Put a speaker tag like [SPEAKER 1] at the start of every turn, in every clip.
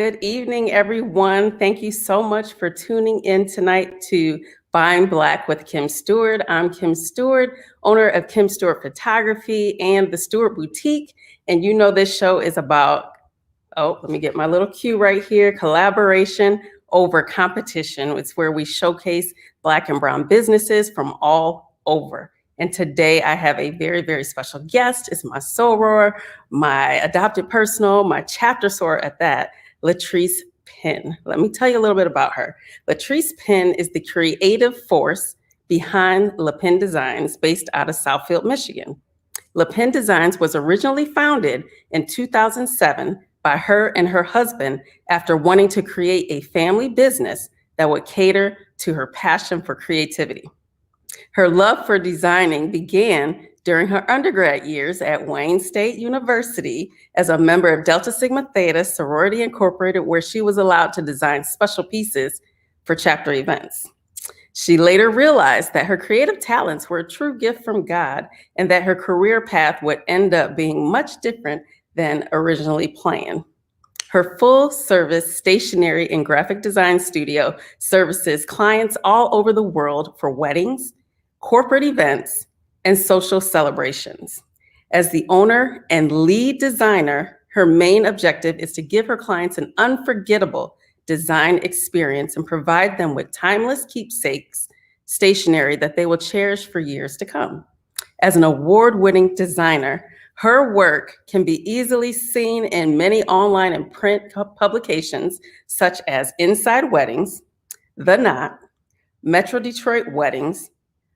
[SPEAKER 1] Good evening, everyone. Thank you so much for tuning in tonight to Buying Black with Kim Steward. I'm Kim Steward, owner of Kim Steward Photography and the Steward Boutique. And you know this show is about, let me get my little cue right here, collaboration over competition. It's where we showcase Black and Brown businesses from all over. And today I have a very, very special guest. It's my soror, my adopted personal, my chapter soror at that, Latrice Penn. Let me tell you a little bit about her. Latrice Penn is the creative force behind Le Penn Designs based out of Southfield, Michigan. Le Penn Designs was originally founded in 2007 by her and her husband after wanting to create a family business that would cater to her passion for creativity. Her love for designing began during her undergrad years at Wayne State University as a member of Delta Sigma Theta Sorority Incorporated, where she was allowed to design special pieces for chapter events. She later realized that her creative talents were a true gift from God and that her career path would end up being much different than originally planned. Her full-service stationery and graphic design studio services clients all over the world for weddings, corporate events, and social celebrations. As the owner and lead designer, her main objective is to give her clients an unforgettable design experience and provide them with timeless keepsakes, stationery that they will cherish for years to come. As an award-winning designer, her work can be easily seen in many online and print publications such as Inside Weddings, The Knot, Metro Detroit Weddings,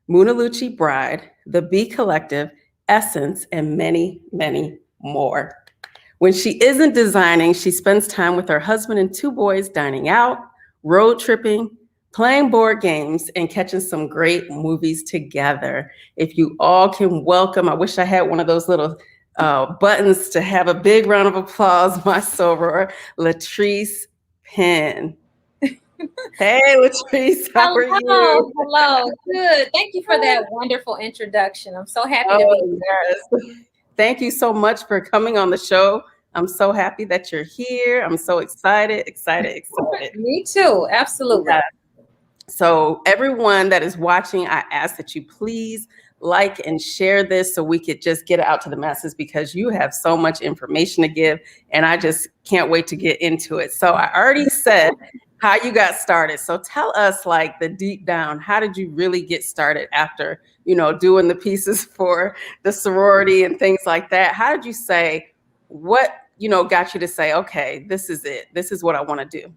[SPEAKER 1] Munaluchi Bride, The Bee Collective, Essence, and many, many more. When she isn't designing, she spends time with her husband and two boys dining out, road tripping, playing board games, and catching some great movies together. If you all can welcome, I wish I had one of those little buttons to have a big round of applause, my soror, Latrice Penn. Hey, Latrice, how are you?
[SPEAKER 2] Hello, good. Thank you for that wonderful introduction. I'm so happy to be here.
[SPEAKER 1] Yes. Thank you so much for coming on the show. I'm so happy that you're here. I'm so excited.
[SPEAKER 2] Me too, absolutely.
[SPEAKER 1] Yeah. So everyone that is watching, I ask that you please like and share this so we could just get it out to the masses because you have so much information to give and I just can't wait to get into it. So I already said how you got started. So tell us like the deep down, how did you really get started after, doing the pieces for the sorority and things like that? How did you say, what, got you to say, okay, this is it. This is what I want to do.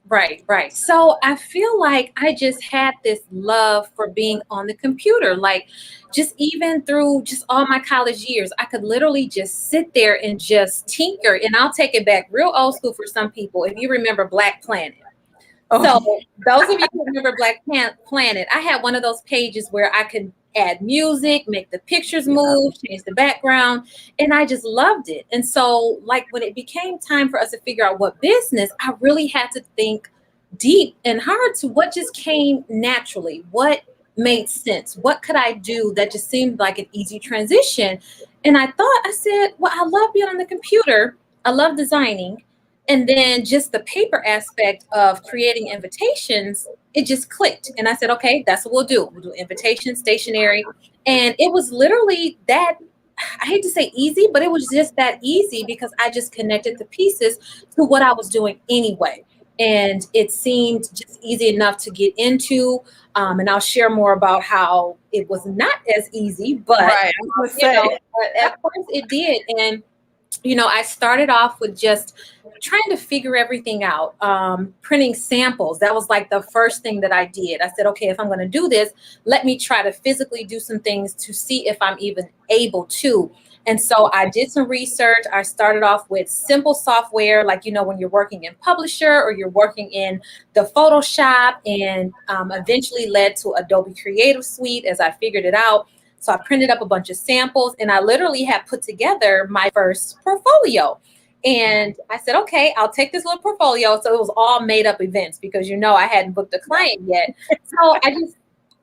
[SPEAKER 2] Right. So I feel like I just had this love for being on the computer, like just even through just all my college years, I could literally just sit there and just tinker. And I'll take it back real old school for some people. If you remember Black Planet. So those of you who remember Black Planet, I had one of those pages where I could add music, make the pictures move, change the background, and I just loved it. And so like when it became time for us to figure out what business, I really had to think deep and hard to what just came naturally, what made sense, what could I do that just seemed like an easy transition. And I said, well, I love being on the computer. I love designing. And then just the paper aspect of creating invitations, it just clicked. And I said, okay, that's what we'll do. We'll do invitations, stationery. And it was literally that, I hate to say easy, but it was just that easy because I just connected the pieces to what I was doing anyway. And it seemed just easy enough to get into. And I'll share more about how it was not as easy, but, but at first it did. And I started off with just trying to figure everything out, printing samples. That was like the first thing that I did. I said, okay, if I'm going to do this, let me try to physically do some things to see if I'm even able to. And so I did some research. I started off with simple software, like, when you're working in Publisher or you're working in the Photoshop, and eventually led to Adobe Creative Suite as I figured it out. So I printed up a bunch of samples and I literally had put together my first portfolio. And I said, okay, I'll take this little portfolio. So it was all made up events because, I hadn't booked a client yet. So I just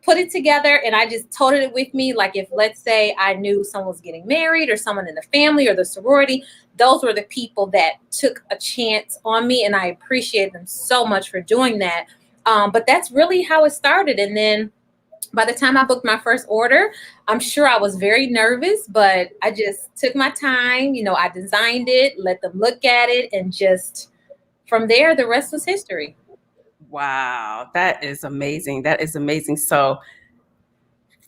[SPEAKER 2] put it together and I just toted it with me. Like if, let's say I knew someone was getting married or someone in the family or the sorority, those were the people that took a chance on me. And I appreciate them so much for doing that. But that's really how it started. And then by the time I booked my first order, I'm sure I was very nervous, but I just took my time. I designed it, let them look at it, and just from there, the rest was history.
[SPEAKER 1] Wow, that is amazing. That is amazing. So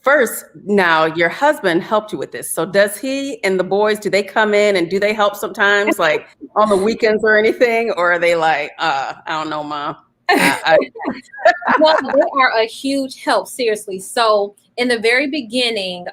[SPEAKER 1] first, now your husband helped you with this. So does he and the boys, do they come in and do they help sometimes, like on the weekends or anything? Or are they like, I don't know, Mom.
[SPEAKER 2] Well, they are a huge help, seriously. So in the very beginning,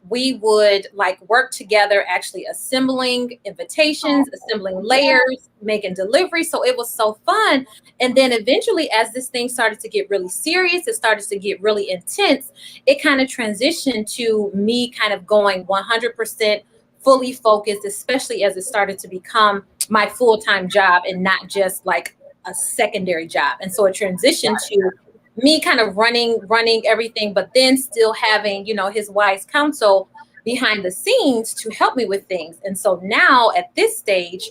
[SPEAKER 2] we would like work together, actually assembling invitations, assembling layers, making delivery. So it was so fun. And then eventually, as this thing started to get really serious, it started to get really intense. It kind of transitioned to me kind of going 100% fully focused, especially as it started to become my full-time job and not just like a secondary job. And so it transitioned to me kind of running everything, but then still having, his wise counsel behind the scenes to help me with things. And so now at this stage,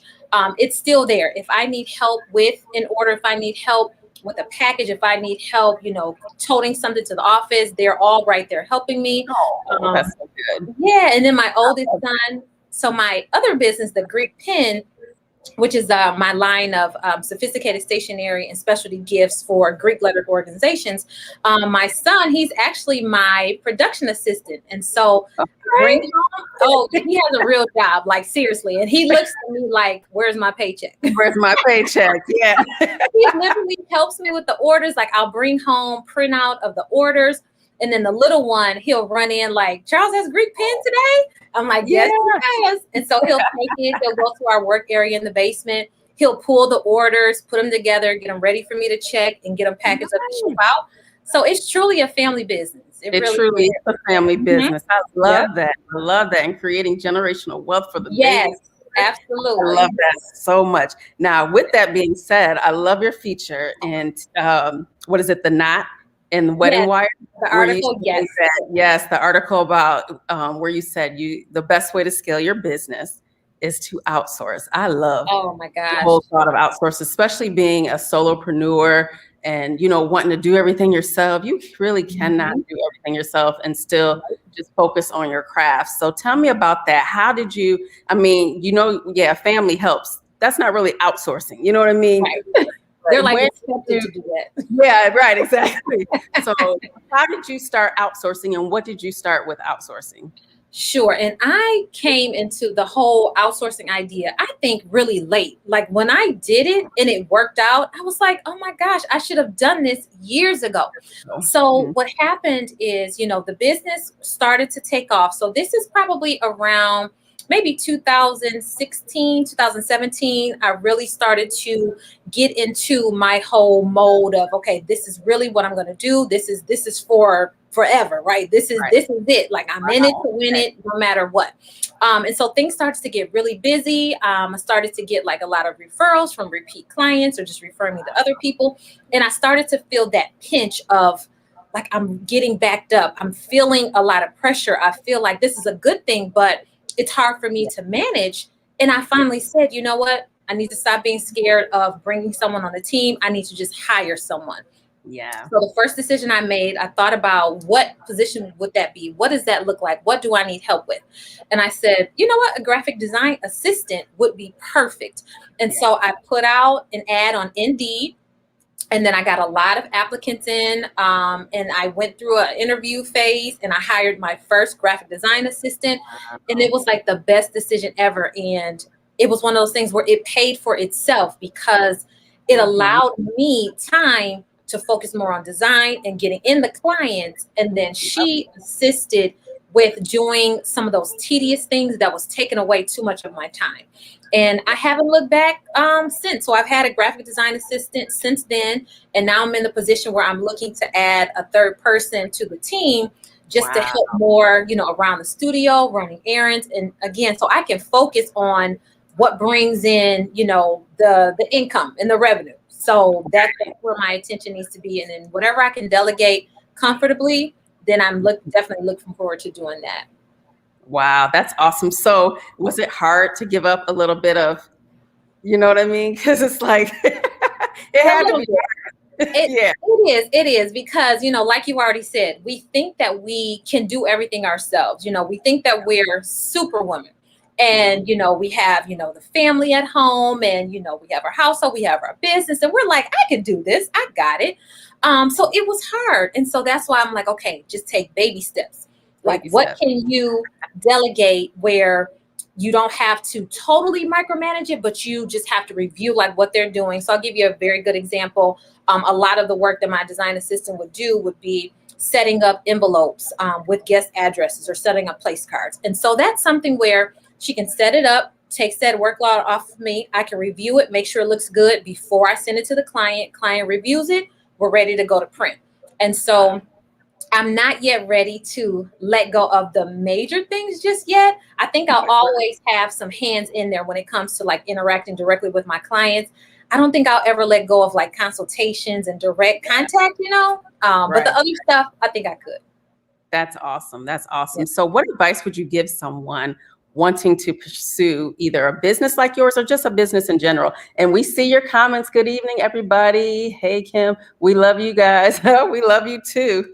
[SPEAKER 2] it's still there. If I need help with an order, if I need help with a package, if I need help, toting something to the office, they're all right there helping me.
[SPEAKER 1] Oh, that's so good.
[SPEAKER 2] Yeah. And then my oldest son, so my other business, the Greek Pen, which is my line of sophisticated stationery and specialty gifts for Greek lettered organizations. My son, he's actually my production assistant. And so bring home, he has a real job, like seriously. And he looks at me like, where's my paycheck?
[SPEAKER 1] Where's my paycheck? Yeah.
[SPEAKER 2] He literally helps me with the orders. Like I'll bring home printout of the orders. And then the little one, he'll run in like, Charles has Greek Pen today? I'm like, yes, he has. And so he'll take it. He'll go to our work area in the basement. He'll pull the orders, put them together, get them ready for me to check and get them packaged up and ship out. So it's truly a family business. It really
[SPEAKER 1] truly
[SPEAKER 2] is
[SPEAKER 1] a family business. I love that. I love that. And creating generational wealth for the babies.
[SPEAKER 2] Absolutely.
[SPEAKER 1] I love that so much. Now, with that being said, I love your feature. And what is it? The knot in the wedding wire?
[SPEAKER 2] The article,
[SPEAKER 1] yes, the article about where you said the best way to scale your business is to outsource. I love the whole thought of outsource, especially being a solopreneur and wanting to do everything yourself. You really cannot do everything yourself and still just focus on your craft. So tell me about that. How did you? I mean, family helps. That's not really outsourcing. You know what I mean?
[SPEAKER 2] Right. They're like expected to do that.
[SPEAKER 1] Yeah, right, exactly. So how did you start outsourcing and what did you start with outsourcing?
[SPEAKER 2] Sure. And I came into the whole outsourcing idea, I think really late. Like when I did it and it worked out, I was like, oh my gosh, I should have done this years ago. So what happened is, the business started to take off. So this is probably around maybe 2016, 2017, I really started to get into my whole mode of, okay, this is really what I'm going to do. This is for forever, right? This is it. Like I'm in it to win it no matter what. And so things started to get really busy. I started to get like a lot of referrals from repeat clients or just referring me to other people. And I started to feel that pinch of like, I'm getting backed up. I'm feeling a lot of pressure. I feel like this is a good thing, but it's hard for me to manage. And I finally said, you know what? I need to stop being scared of bringing someone on the team. I need to just hire someone.
[SPEAKER 1] Yeah.
[SPEAKER 2] So the first decision I made, I thought about what position would that be? What does that look like? What do I need help with? And I said, you know what? A graphic design assistant would be perfect. And so I put out an ad on Indeed. And then I got a lot of applicants in, and I went through an interview phase and I hired my first graphic design assistant. And it was like the best decision ever. And it was one of those things where it paid for itself because it allowed me time to focus more on design and getting in the clients. And then she assisted with doing some of those tedious things that was taking away too much of my time. And I haven't looked back since. So I've had a graphic design assistant since then. And now I'm in the position where I'm looking to add a third person to the team just to help more, around the studio, running errands. And again, so I can focus on what brings in, the income and the revenue. So that's where my attention needs to be. And then whatever I can delegate, comfortably, then I'm definitely looking forward to doing that.
[SPEAKER 1] Wow, that's awesome. So was it hard to give up a little bit of, you know what I mean? Because it's like, it
[SPEAKER 2] A
[SPEAKER 1] had to
[SPEAKER 2] little
[SPEAKER 1] be.
[SPEAKER 2] bit. It,
[SPEAKER 1] Yeah.
[SPEAKER 2] it is because, like you already said, we think that we can do everything ourselves. We think that we're superwoman. And, we have, the family at home and, we have our household, we have our business, and we're like, I can do this. I got it. So it was hard. And so that's why I'm like, okay, just take baby steps. Like,
[SPEAKER 1] Baby
[SPEAKER 2] what
[SPEAKER 1] steps.
[SPEAKER 2] can you delegate where you don't have to totally micromanage it, but you just have to review like what they're doing. So I'll give you a very good example. A lot of the work that my design assistant would do would be setting up envelopes with guest addresses or setting up place cards. And so that's something where she can set it up, takes that workload off of me. I can review it, make sure it looks good before I send it to the client. Client reviews it, we're ready to go to print. And so I'm not yet ready to let go of the major things just yet. I think I'll always have some hands in there when it comes to like interacting directly with my clients. I don't think I'll ever let go of like consultations and direct contact, but the other stuff, I think I could.
[SPEAKER 1] That's awesome. That's awesome.
[SPEAKER 2] Yeah.
[SPEAKER 1] So what advice would you give someone wanting to pursue either a business like yours or just a business in general? And we see your comments. Good evening, everybody. Hey, Kim, we love you guys. We love you too.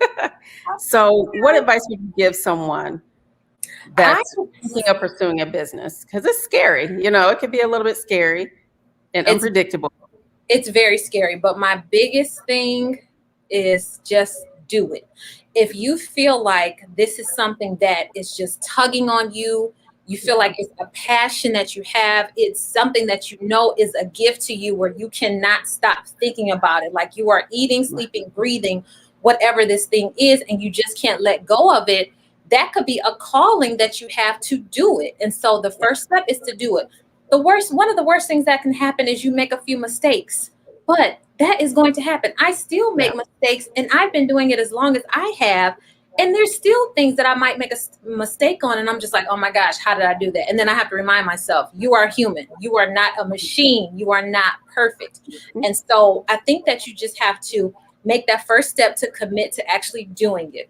[SPEAKER 1] So what advice would you give someone that's thinking of pursuing a business? Because it's scary. It could be a little bit scary and unpredictable.
[SPEAKER 2] It's very scary, but my biggest thing is just do it. If you feel like this is something that is just tugging on you, you feel like it's a passion that you have, it's something that is a gift to you where you cannot stop thinking about it. Like you are eating, sleeping, breathing, whatever this thing is, and you just can't let go of it. That could be a calling that you have to do it. And so the first step is to do it. One of the worst things that can happen is you make a few mistakes, but that is going to happen. I still make mistakes, and I've been doing it as long as I have. And there's still things that I might make a mistake on. And I'm just like, oh my gosh, how did I do that? And then I have to remind myself, you are human. You are not a machine. You are not perfect. And so I think that you just have to make that first step to commit to actually doing it.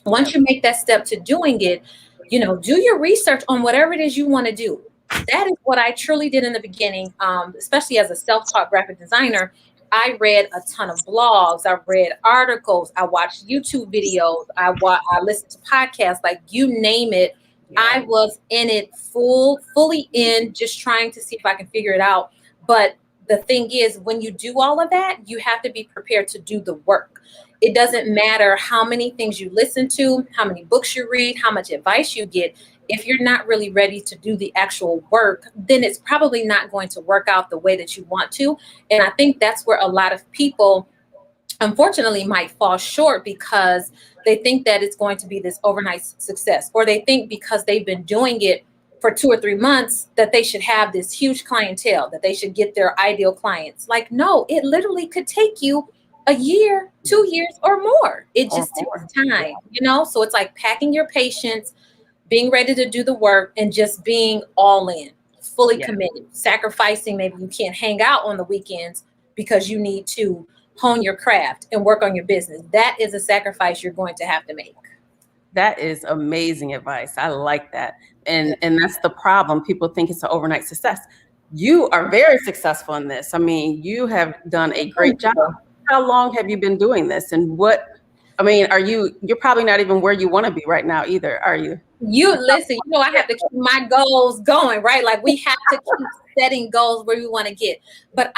[SPEAKER 2] Once you make that step to doing it, do your research on whatever it is you want to do. That is what I truly did in the beginning, especially as a self-taught graphic designer. I read a ton of blogs. I read articles. I watched YouTube videos. I listened to podcasts, like you name it. Yeah. I was in it fully in, just trying to see if I can figure it out. But the thing is, when you do all of that, you have to be prepared to do the work. It doesn't matter how many things you listen to, how many books you read, how much advice you get. If you're not really ready to do the actual work, then it's probably not going to work out the way that you want to. And I think that's where a lot of people, unfortunately, might fall short because they think that it's going to be this overnight success, or they think because they've been doing it for 2 or 3 months that they should have this huge clientele, that they should get their ideal clients. Like, no, it literally could take you a year, 2 years, or more. It just takes time, So it's like packing your patience, being ready to do the work, and just being all in, fully committed, sacrificing. Maybe you can't hang out on the weekends because you need to hone your craft and work on your business. That is a sacrifice you're going to have to make.
[SPEAKER 1] That is amazing advice. I like that. And that's the problem. People think it's an overnight success. You are very successful in this. I mean, you have done a great job. How long have you been doing this? And you're probably not even where you want to be right now either, are you?
[SPEAKER 2] Listen, I have to keep my goals going, right? Like we have to keep setting goals where we want to get. But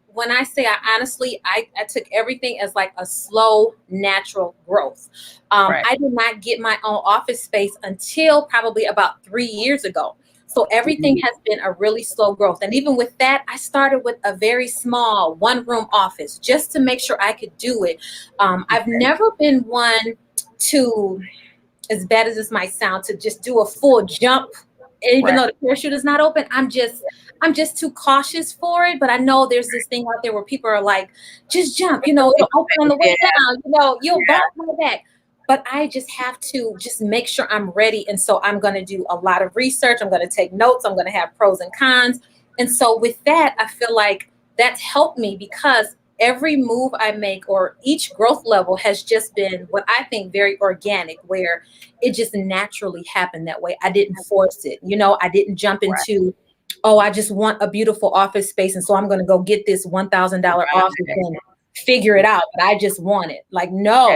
[SPEAKER 2] when I say I took everything as like a slow, natural growth. I did not get my own office space until probably about 3 years ago. So everything has been a really slow growth. And even with that, I started with a very small 1-room office just to make sure I could do it. I've never been one to, as bad as this might sound, to just do a full jump, even though the parachute is not open. I'm just too cautious for it. But I know there's this thing out there where people are like, just jump, it'll open on the way down, you'll bounce on the back. But I just have to just make sure I'm ready. And so I'm going to do a lot of research. I'm going to take notes. I'm going to have pros and cons. And so with that, I feel like that's helped me because every move I make or each growth level has just been what I think very organic, where it just naturally happened that way. I didn't force it. I didn't jump
[SPEAKER 1] Right.
[SPEAKER 2] into, oh, I just want a beautiful office space. And so I'm going to go get this $1,000 office
[SPEAKER 1] Right.
[SPEAKER 2] and figure it out. But I just want it. Like,
[SPEAKER 1] Yeah.
[SPEAKER 2] no,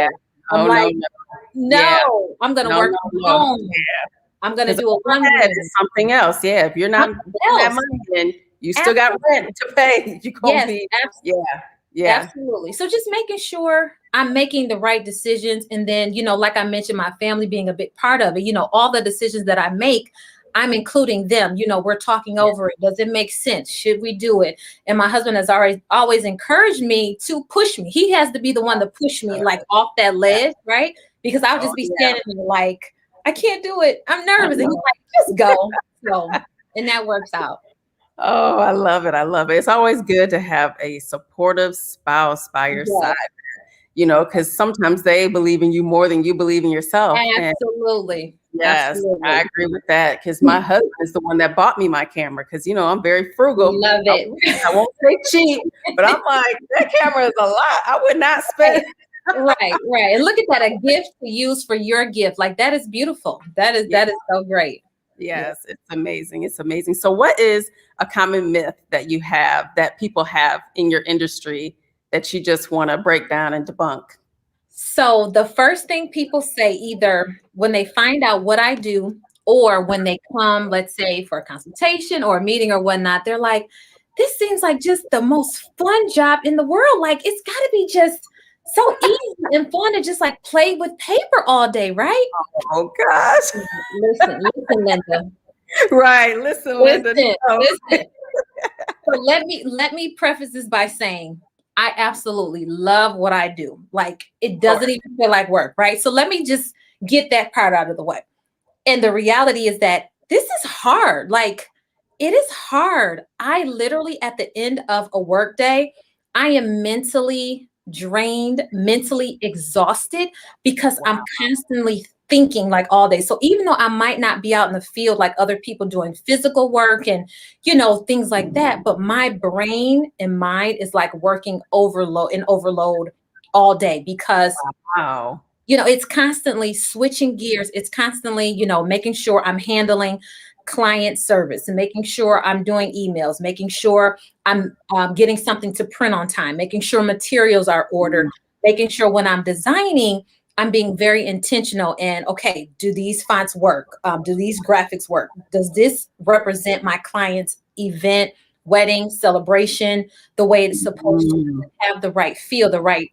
[SPEAKER 2] I'm
[SPEAKER 1] Oh, no,
[SPEAKER 2] like,
[SPEAKER 1] no. Yeah.
[SPEAKER 2] no, I'm going to
[SPEAKER 1] No,
[SPEAKER 2] work
[SPEAKER 1] no,
[SPEAKER 2] from
[SPEAKER 1] no.
[SPEAKER 2] home. I'm going to
[SPEAKER 1] Because
[SPEAKER 2] do a one
[SPEAKER 1] overhead
[SPEAKER 2] room.
[SPEAKER 1] is something else. Yeah. If you're not
[SPEAKER 2] Something
[SPEAKER 1] making that
[SPEAKER 2] else.
[SPEAKER 1] money, then you still got
[SPEAKER 2] Absolutely.
[SPEAKER 1] rent to pay. You're going to
[SPEAKER 2] Yes,
[SPEAKER 1] be, yeah. Yeah.
[SPEAKER 2] absolutely. So just making sure I'm making the right decisions. And then, like I mentioned, my family being a big part of it, all the decisions that I make, I'm including them. We're talking over it. Does it make sense? Should we do it? And my husband has always encouraged me to push me. He has to be the one to push me like off that
[SPEAKER 1] Yeah.
[SPEAKER 2] ledge, right? Because I'll just
[SPEAKER 1] Oh,
[SPEAKER 2] be
[SPEAKER 1] yeah.
[SPEAKER 2] standing there like, I can't do it. I'm
[SPEAKER 1] I
[SPEAKER 2] nervous. And he's
[SPEAKER 1] know.
[SPEAKER 2] like, just go. So, and that works out.
[SPEAKER 1] Oh, I love it. I love it. It's always good to have a supportive spouse by your
[SPEAKER 2] Yes,
[SPEAKER 1] side, because sometimes they believe in you more than you believe in yourself. And
[SPEAKER 2] absolutely.
[SPEAKER 1] yes, I
[SPEAKER 2] Absolutely.
[SPEAKER 1] agree with that because my husband is the one that bought me my camera because, I'm very frugal.
[SPEAKER 2] Love
[SPEAKER 1] I,
[SPEAKER 2] it.
[SPEAKER 1] I won't say cheap, but I'm like, that camera is a lot. I would not spend.
[SPEAKER 2] Right. And look at that, a gift to use for your gift. Like that is beautiful.
[SPEAKER 1] Yeah,
[SPEAKER 2] That is so great. Yeah.
[SPEAKER 1] yes, it's amazing. It's amazing. So, what is a common myth that you have that people have in your industry that you just want to break down and debunk?
[SPEAKER 2] So the first thing people say, either when they find out what I do or when they come, let's say for a consultation or a meeting or whatnot, they're like, this seems like just the most fun job in the world. Like it's got to be just so easy and fun to just like play with paper all day, right?
[SPEAKER 1] Oh gosh.
[SPEAKER 2] Listen, Linda.
[SPEAKER 1] Right. Listen, Linda. No.
[SPEAKER 2] Listen. So let me preface this by saying I absolutely love what I do. Like it doesn't even feel like work, right? So let me just get that part out of the way. And the reality is that this is hard. Like it is hard. I literally at the end of a work day, I am mentally drained, mentally exhausted because I'm
[SPEAKER 1] Wow.
[SPEAKER 2] constantly thinking like all day. So even though I might not be out in the field like other people doing physical work and things like that, but my brain and mind is like working overload all day because
[SPEAKER 1] Wow.
[SPEAKER 2] it's constantly switching gears. It's constantly, making sure I'm handling client service and making sure I'm doing emails, making sure I'm getting something to print on time, making sure materials are ordered, making sure when I'm designing, I'm being very intentional and okay, do these fonts work? Do these graphics work? Does this represent my client's event, wedding, celebration, the way it's supposed to have the right feel, the right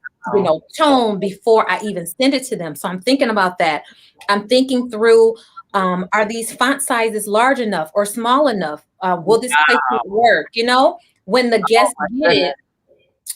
[SPEAKER 2] tone before I even send it to them. So I'm thinking about that. I'm thinking through, are these font sizes large enough or small enough? Will this placement work? When the guests get it,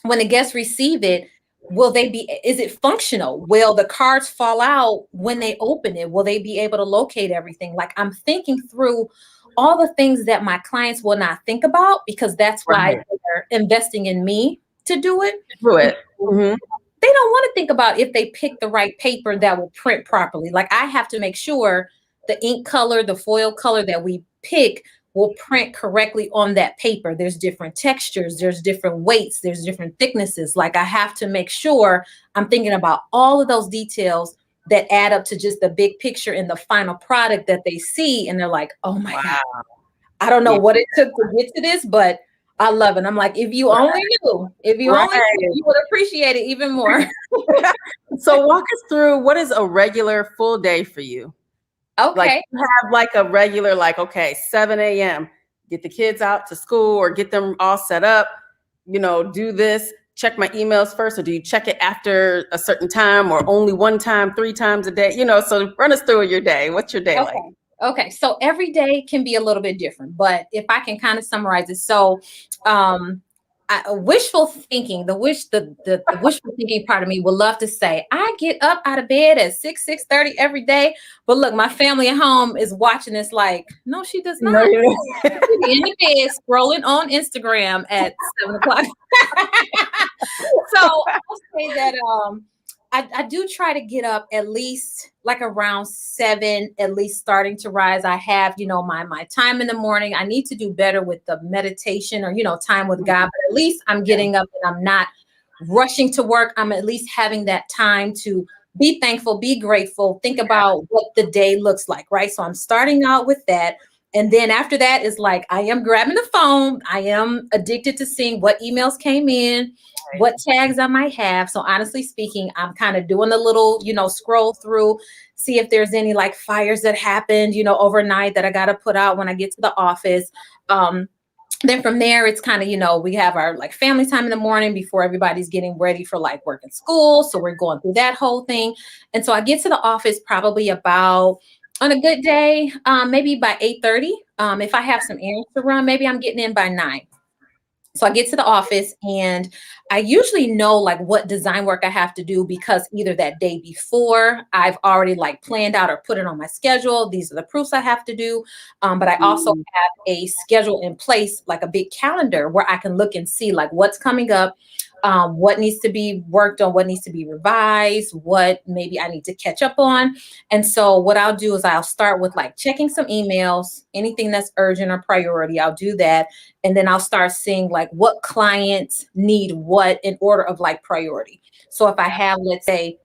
[SPEAKER 2] when the guests receive it, is it functional? Will the cards fall out when they open it? Will they be able to locate everything? Like I'm thinking through all the things that my clients will not think about because that's why they're investing in me to do it.
[SPEAKER 1] Do it. Mm-hmm.
[SPEAKER 2] They don't want to think about if they pick the right paper that will print properly. Like I have to make sure the ink color, the foil color that we pick will print correctly on that paper. There's different textures, there's different weights, there's different thicknesses. Like I have to make sure I'm thinking about all of those details that add up to just the big picture in the final product that they see. And they're like, oh my God, I don't know what it took to get to this, but I love it. I'm like, if you only knew, you would appreciate it even more.
[SPEAKER 1] So walk us through, what is a regular full day for you?
[SPEAKER 2] Okay.
[SPEAKER 1] Like you have like a regular, like, okay, 7 a.m., get the kids out to school or get them all set up, do this, check my emails first, or do you check it after a certain time or only one time, 3 times a day? So run us through your day. What's your day like?
[SPEAKER 2] Okay. So every day can be a little bit different, but if I can kind of summarize it. So wishful thinking, the wishful thinking part of me would love to say, I get up out of bed at 6:30 every day. But look, my family at home is watching this like, no, she does not. She's in the bed scrolling on Instagram at 7:00. So I'll say that I do try to get up at least like around 7, at least starting to rise. I have, my time in the morning. I need to do better with the meditation or, time with God, but at least I'm getting up and I'm not rushing to work. I'm at least having that time to be thankful, be grateful, think about what the day looks like, right? So I'm starting out with that. And then after that is like, I am grabbing the phone. I am addicted to seeing what emails came in, what tags I might have. So honestly speaking, I'm kind of doing a little, scroll through, see if there's any like fires that happened, overnight that I got to put out when I get to the office. Then from there, it's kind of, we have our like family time in the morning before everybody's getting ready for like work and school. So we're going through that whole thing. And so I get to the office probably about, on a good day, maybe by 8:30. If I have some errands to run, maybe I'm getting in by 9. So I get to the office and I usually know like what design work I have to do because either that day before I've already like planned out or put it on my schedule. These are the proofs I have to do. But I also have a schedule in place, like a big calendar where I can look and see like what's coming up, what needs to be worked on, what needs to be revised, what maybe I need to catch up on. And so what I'll do is I'll start with like checking some emails, anything that's urgent or priority, I'll do that. And then I'll start seeing like what clients need what in order of like priority. So if I have, let's say,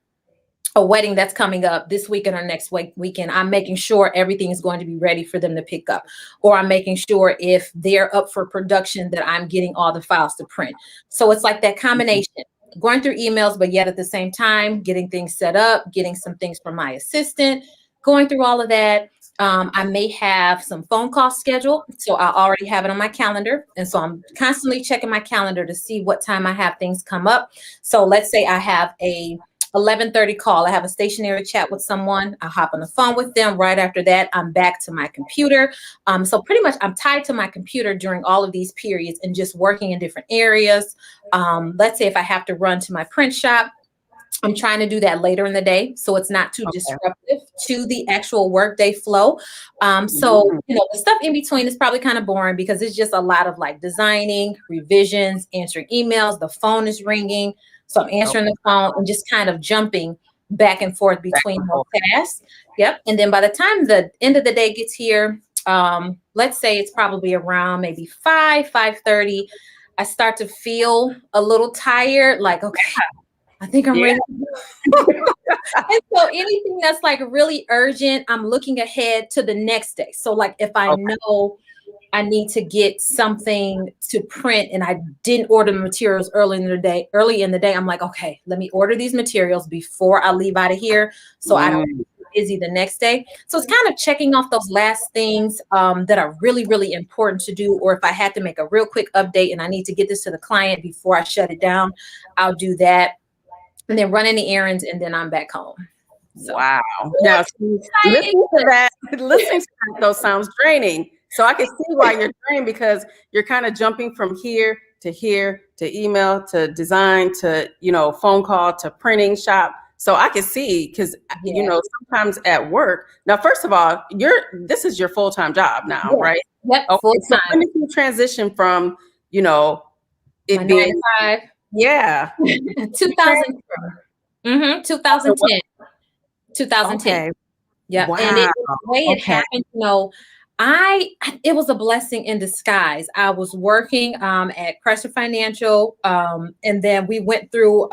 [SPEAKER 2] a wedding that's coming up this weekend or next weekend, I'm making sure everything is going to be ready for them to pick up. Or I'm making sure if they're up for production that I'm getting all the files to print. So it's like that combination, going through emails, but yet at the same time, getting things set up, getting some things from my assistant, going through all of that. I may have some phone calls scheduled. So I already have it on my calendar. And so I'm constantly checking my calendar to see what time I have things come up. So let's say I have a 11:30 call. I have a stationary chat with someone. I'll hop on the phone with them. Right after that, I'm back to my computer. So pretty much I'm tied to my computer during all of these periods and just working in different areas. Let's say if I have to run to my print shop, I'm trying to do that later in the day, so it's not too disruptive to the actual workday flow. So, the stuff in between is probably kind of boring because it's just a lot of like designing, revisions, answering emails. The phone is ringing. So I'm answering the phone and just kind of jumping back and forth between those tasks. Yep. And then by the time the end of the day gets here, let's say it's probably around maybe 5:30. I start to feel a little tired, like, okay, I think I'm ready. And so anything that's like really urgent, I'm looking ahead to the next day. So like if I know I need to get something to print and I didn't order the materials early in the day, I'm like, okay, let me order these materials before I leave out of here so I don't get busy the next day. So it's kind of checking off those last things that are really, really important to do. Or if I had to make a real quick update and I need to get this to the client before I shut it down, I'll do that. And then run any errands, and then I'm back home. So.
[SPEAKER 1] Wow. Now, listening to that though sounds draining. So I can see why you're drained because you're kind of jumping from here to email to design to, phone call to printing shop. So I can see because, sometimes at work. Now, first of all, this is your full-time job now, right?
[SPEAKER 2] Yep.
[SPEAKER 1] Okay.
[SPEAKER 2] Full-time.
[SPEAKER 1] So when did you transition from, it
[SPEAKER 2] my
[SPEAKER 1] being
[SPEAKER 2] 9 to 5?
[SPEAKER 1] Yeah.
[SPEAKER 2] 2010. 2010.
[SPEAKER 1] Okay.
[SPEAKER 2] Yeah.
[SPEAKER 1] Wow.
[SPEAKER 2] And the way it happened, it was a blessing in disguise. I was working at Chrysler Financial, and then we went through,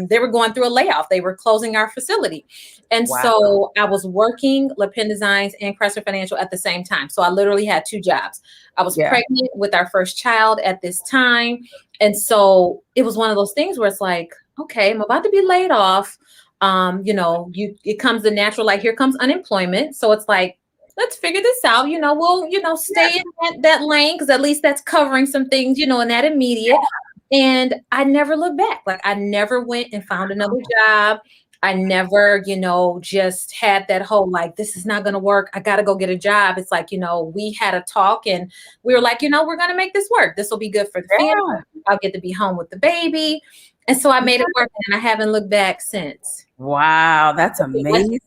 [SPEAKER 2] they were going through a layoff. They were closing our facility. And so I was working Le Pen Designs and Chrysler Financial at the same time. So I literally had 2 jobs. I was pregnant with our first child at this time. And so it was one of those things where it's like, okay, I'm about to be laid off. It comes the natural, like, here comes unemployment. So it's like, let's figure this out. We'll, stay in that lane because at least that's covering some things, in that immediate. And I never looked back. Like I never went and found another job. I never, just had that whole, like, this is not going to work. I got to go get a job. It's like, we had a talk and we were like, we're going to make this work. This will be good for the family. I'll get to be home with the baby. And so I made it work and I haven't looked back since.
[SPEAKER 1] Wow. That's amazing.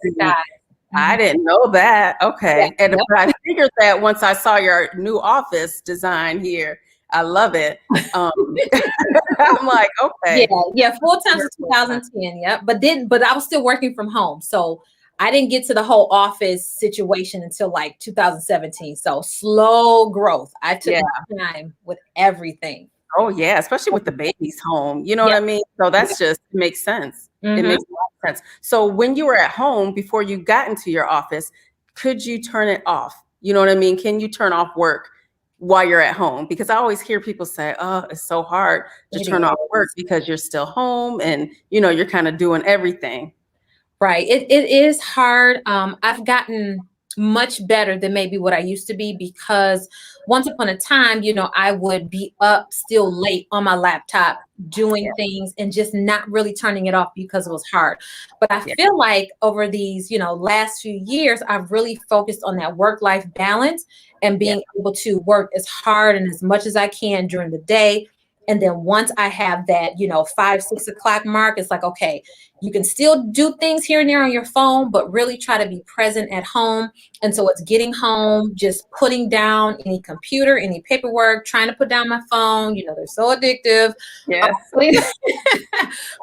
[SPEAKER 1] I didn't know that. Okay. And I figured that once I saw your new office design here. I love it. I'm like, okay.
[SPEAKER 2] Yeah, full time since 2010. Yeah. But I was still working from home. So I didn't get to the whole office situation until like 2017. So slow growth. I took my time with everything.
[SPEAKER 1] Oh yeah, especially with the babies home. You know what
[SPEAKER 2] Yeah.
[SPEAKER 1] I mean? So that's just it makes sense. It
[SPEAKER 2] Hmm.
[SPEAKER 1] makes a lot of sense. So when you were at home before you got into your office, could you turn it off? You know what I mean? Can you turn off work while you're at home? Because I always hear people say, "Oh, it's so hard to
[SPEAKER 2] It
[SPEAKER 1] turn off work
[SPEAKER 2] is.
[SPEAKER 1] because you're still home and you're kind of doing everything."
[SPEAKER 2] Right. It is hard. I've gotten much better than maybe what I used to be because once upon a time, I would be up still late on my laptop
[SPEAKER 1] Yeah,
[SPEAKER 2] doing things and just not really turning it off because it was hard. But I
[SPEAKER 1] yeah,
[SPEAKER 2] feel like over these, last few years, I've really focused on that work-life balance and
[SPEAKER 1] yeah,
[SPEAKER 2] being able to work as hard and as much as I can during the day. And then once I have that, 5, 6 o'clock mark, it's like, okay, you can still do things here and there on your phone, but really try to be present at home. And so it's getting home, just putting down any computer, any paperwork, trying to put down my phone. They're so addictive.
[SPEAKER 1] yes.
[SPEAKER 2] Putting,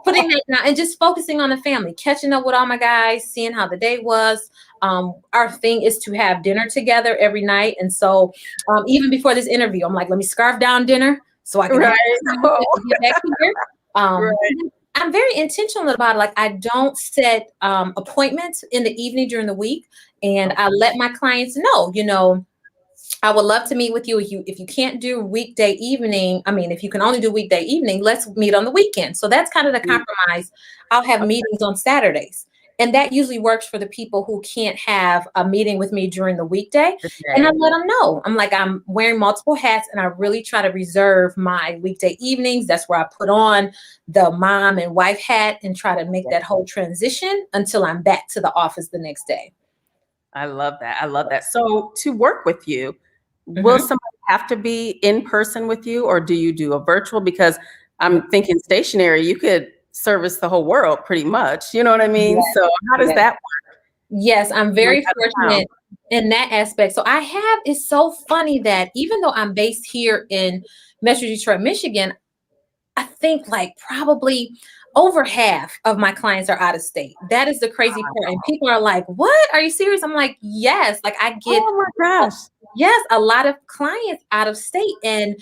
[SPEAKER 2] putting that down and just focusing on the family, catching up with all my guys, seeing how the day was. Our thing is to have dinner together every night. And so even before this interview, I'm like, let me scarf down dinner so I can have
[SPEAKER 1] Right.
[SPEAKER 2] time
[SPEAKER 1] Oh,
[SPEAKER 2] to get back here. Um,
[SPEAKER 1] right.
[SPEAKER 2] I'm very intentional about it. Like I don't set appointments in the evening during the week, and I let my clients know. I would love to meet with you. If you can't do weekday evening, I mean, if you can only do weekday evening, let's meet on the weekend. So that's kind of the compromise. I'll have meetings on Saturdays. And that usually works for the people who can't have a meeting with me during the weekday. And I
[SPEAKER 1] Okay.
[SPEAKER 2] let them know. I'm like, I'm wearing multiple hats and I really try to reserve my weekday evenings. That's where I put on the mom and wife hat and try to make that whole transition until I'm back to the office the next day.
[SPEAKER 1] I love that. I love that. So to work with you, will
[SPEAKER 2] Mhm.
[SPEAKER 1] somebody have to be in person with you or do you do a virtual? Because I'm thinking stationary, you could service the whole world pretty much. You know what I mean?
[SPEAKER 2] Yes,
[SPEAKER 1] So how does
[SPEAKER 2] yes.
[SPEAKER 1] that
[SPEAKER 2] Yes, I'm
[SPEAKER 1] work
[SPEAKER 2] very
[SPEAKER 1] out of town?
[SPEAKER 2] fortunate in that aspect. So it's so funny that even though I'm based here in Metro Detroit, Michigan, I think like probably over half of my clients are out of state. That is the crazy part. And people are like, "What? Are you serious?" I'm like, "Yes." Like I get
[SPEAKER 1] Oh my gosh.
[SPEAKER 2] yes, a lot of clients out of state. And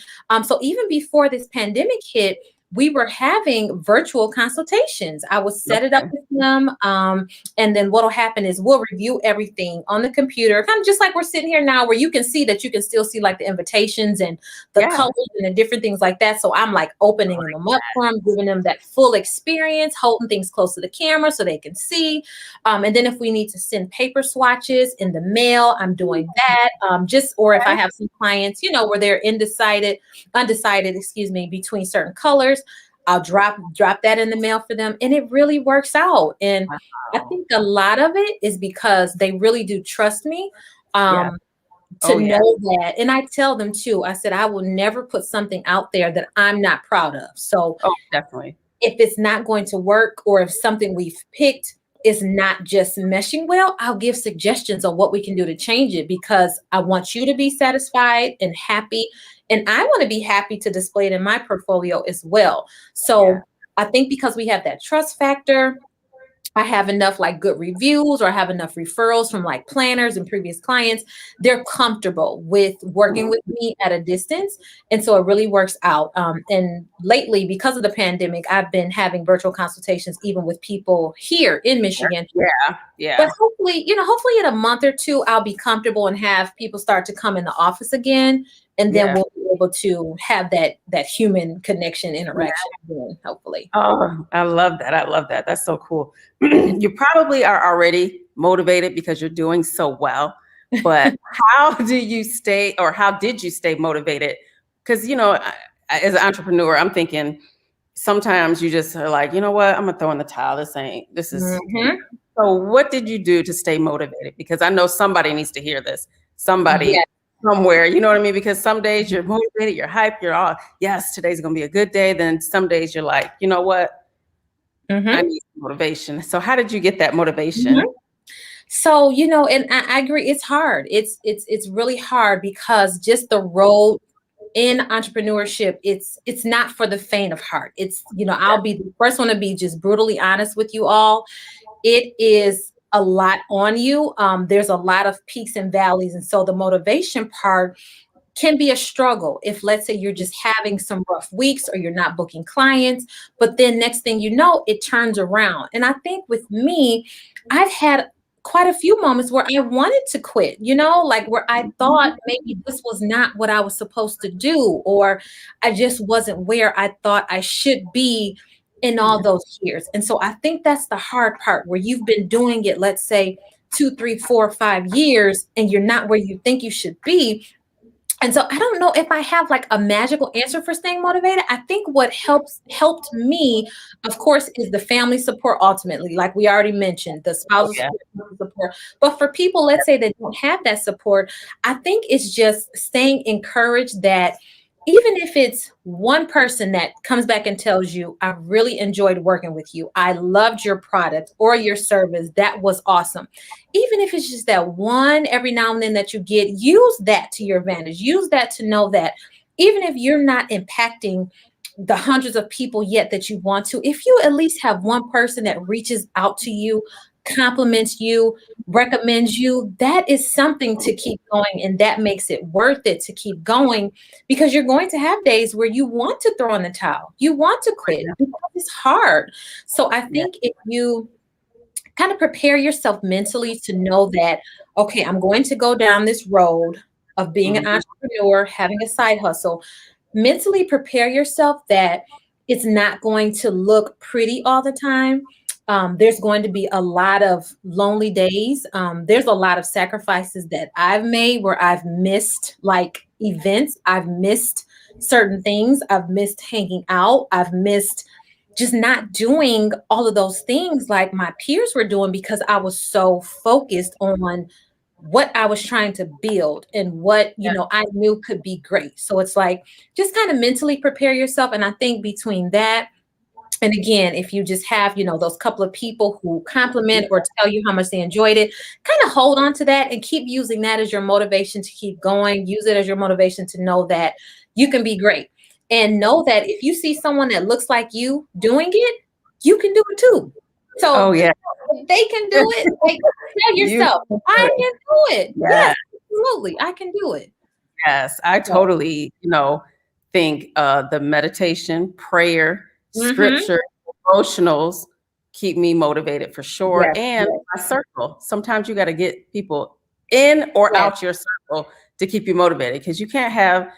[SPEAKER 2] so even before this pandemic hit, we were having virtual consultations. I would set it up
[SPEAKER 1] Okay.
[SPEAKER 2] with them. And then what'll happen is we'll review everything on the computer, kind of just like we're sitting here now, where you can see that you can still see like the invitations and the
[SPEAKER 1] Yeah.
[SPEAKER 2] colors and the different things like that. So I'm like opening them up for them, giving them that full experience, holding things close to the camera so they can see. And then if we need to send paper swatches in the mail, I'm doing that. Or if I have some clients, where they're undecided, excuse me, between certain colors, I'll drop that in the mail for them, and it really works out. And I
[SPEAKER 1] Wow.
[SPEAKER 2] think a lot of it is because they really do trust me.
[SPEAKER 1] Yeah.
[SPEAKER 2] Um, to
[SPEAKER 1] Oh yeah.
[SPEAKER 2] know that, and I tell them too. I said I will never put something out there that I'm not proud of. So
[SPEAKER 1] Oh, definitely.
[SPEAKER 2] if it's not going to work or if something we've picked is not just meshing well, I'll give suggestions on what we can do to change it because I want you to be satisfied and happy. And I want to be happy to display it in my portfolio as well.
[SPEAKER 1] Yeah.
[SPEAKER 2] So I think because we have that trust factor, I have enough like good reviews or I have enough referrals from like planners and previous clients. They're comfortable with working with me at a distance. And so it really works out. And lately, because of the pandemic, I've been having virtual consultations even with people here in Michigan.
[SPEAKER 1] Yeah.
[SPEAKER 2] But
[SPEAKER 1] Yeah.
[SPEAKER 2] hopefully in a month or two, I'll be comfortable and have people start to come in the office again. And then
[SPEAKER 1] Yeah.
[SPEAKER 2] we'll be able to have that human connection interaction again, hopefully.
[SPEAKER 1] Oh, I love that. I love that. That's so cool. You probably are already motivated because you're doing so well, but how do you stay or how did you stay motivated? Because, as an entrepreneur, I'm thinking sometimes you just are like, you know what, I'm gonna throw in the towel. This is
[SPEAKER 2] Mhm.
[SPEAKER 1] so what did you do to stay motivated? Because I know somebody needs to hear this. Somebody
[SPEAKER 2] Yeah.
[SPEAKER 1] somewhere, you know what I mean? Because some days you're motivated, you're hyped, you're all, yes, today's gonna be a good day. Then some days you're like, you know what? I
[SPEAKER 2] Mhm.
[SPEAKER 1] need motivation. So how did you get that
[SPEAKER 2] Mhm.
[SPEAKER 1] motivation?
[SPEAKER 2] So, and I agree, it's hard. It's really hard because just the road in entrepreneurship, it's not for the faint of heart. I'll be the first one to be just brutally honest with you all. It is a lot on you. There's a lot of peaks and valleys. And so the motivation part can be a struggle if, let's say, you're just having some rough weeks or you're not booking clients, but then next thing you know, it turns around. And I think with me, I've had quite a few moments where I wanted to quit, like where I thought maybe this was not what I was supposed to do, or I just wasn't where I thought I should be in all those years. And so I think that's the hard part, where you've been doing it, let's say 2, 3, 4, 5 years, and you're not where you think you should be. And so I don't know if I have like a magical answer for staying motivated. I think what helped me, of course, is the family support ultimately, like we already mentioned, the spousal support. But for people, let's say, that don't have that support, I think it's just staying encouraged that even if it's one person that comes back and tells you, I really enjoyed working with you, I loved your product or your service, that was awesome. Even if it's just that one every now and then that you get, use that to your advantage. Use that to know that even if you're not impacting the hundreds of people yet that you want to, if you at least have one person that reaches out to you, compliments you, recommends you, that is something to keep going. And that makes it worth it to keep going, because you're going to have days where you want to throw in the towel. You want to quit because it's hard. So I think if you kind of prepare yourself mentally to know that, okay, I'm going to go down this road of being an entrepreneur, having a side hustle, mentally prepare yourself that it's not going to look pretty all the time. There's going to be a lot of lonely days. There's a lot of sacrifices that I've made where I've missed like events. I've missed certain things. I've missed hanging out. I've missed just not doing all of those things like my peers were doing, because I was so focused on what I was trying to build and what, I knew could be great. So it's like, just kind of mentally prepare yourself. And I think between that, and again, if you just have, those couple of people who compliment or tell you how much they enjoyed it, kind of hold on to that and keep using that as your motivation to keep going. Use it as your motivation to know that you can be great. And know that if you see someone that looks like you doing it, you can do it too. So if they can do it, like, tell yourself, I can do it. Yes, absolutely. I can do it.
[SPEAKER 1] Yes, I totally, think the meditation, prayer, scripture, devotionals keep me motivated for sure. And my circle. Sometimes you got to get people in or out your circle to keep you motivated, because you can't have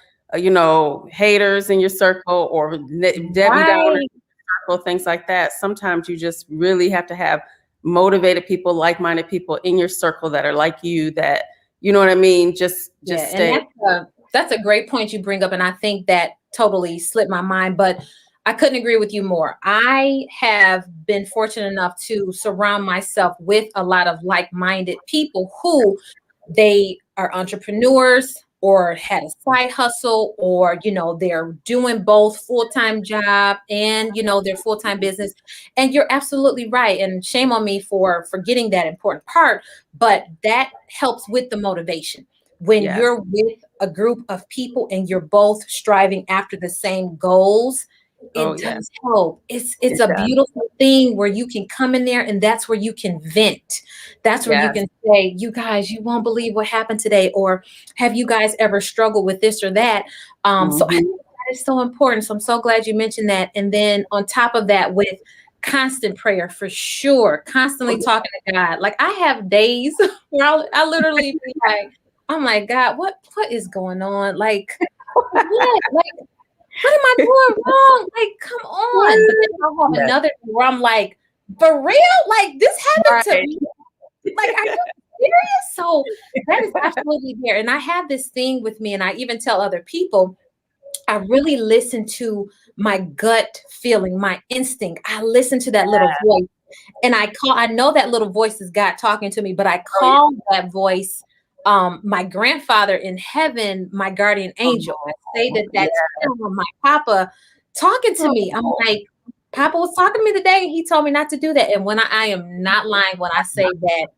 [SPEAKER 1] haters in your circle or Debbie Downer in your circle, things like that. Sometimes you just really have to have motivated people, like-minded people in your circle that are like you, that, you know what I mean? Just stay.
[SPEAKER 2] And that's a great point you bring up. And I think that totally slipped my mind, but I couldn't agree with you more. I have been fortunate enough to surround myself with a lot of like-minded people who they are entrepreneurs or had a side hustle, or, they're doing both full-time job and, their full-time business. And you're absolutely right. And shame on me for forgetting that important part, but that helps with the motivation. When you're with a group of people and you're both striving after the same goals, it does help. It's a beautiful thing where you can come in there and that's where you can vent. That's where you can say, you guys, you won't believe what happened today. Or have you guys ever struggled with this or that? So I think that is so important. So I'm so glad you mentioned that. And then on top of that, with constant prayer, for sure, constantly talking to God. Like, I have days where I literally be like, I'm like, God, what is going on? Like, what am I doing wrong? Like, come on. But then I'll have another where I'm like, for real? Like, this happened to me? Like, are you serious? So that is absolutely there. And I have this thing with me, and I even tell other people, I really listen to my gut feeling, my instinct. I listen to that little voice. And I know that little voice is God talking to me, but I call that voice my grandfather in heaven, my guardian angel. I say that's him, my papa talking to me. I'm like, Papa was talking to me today, and he told me not to do that. And when I am not lying when I say that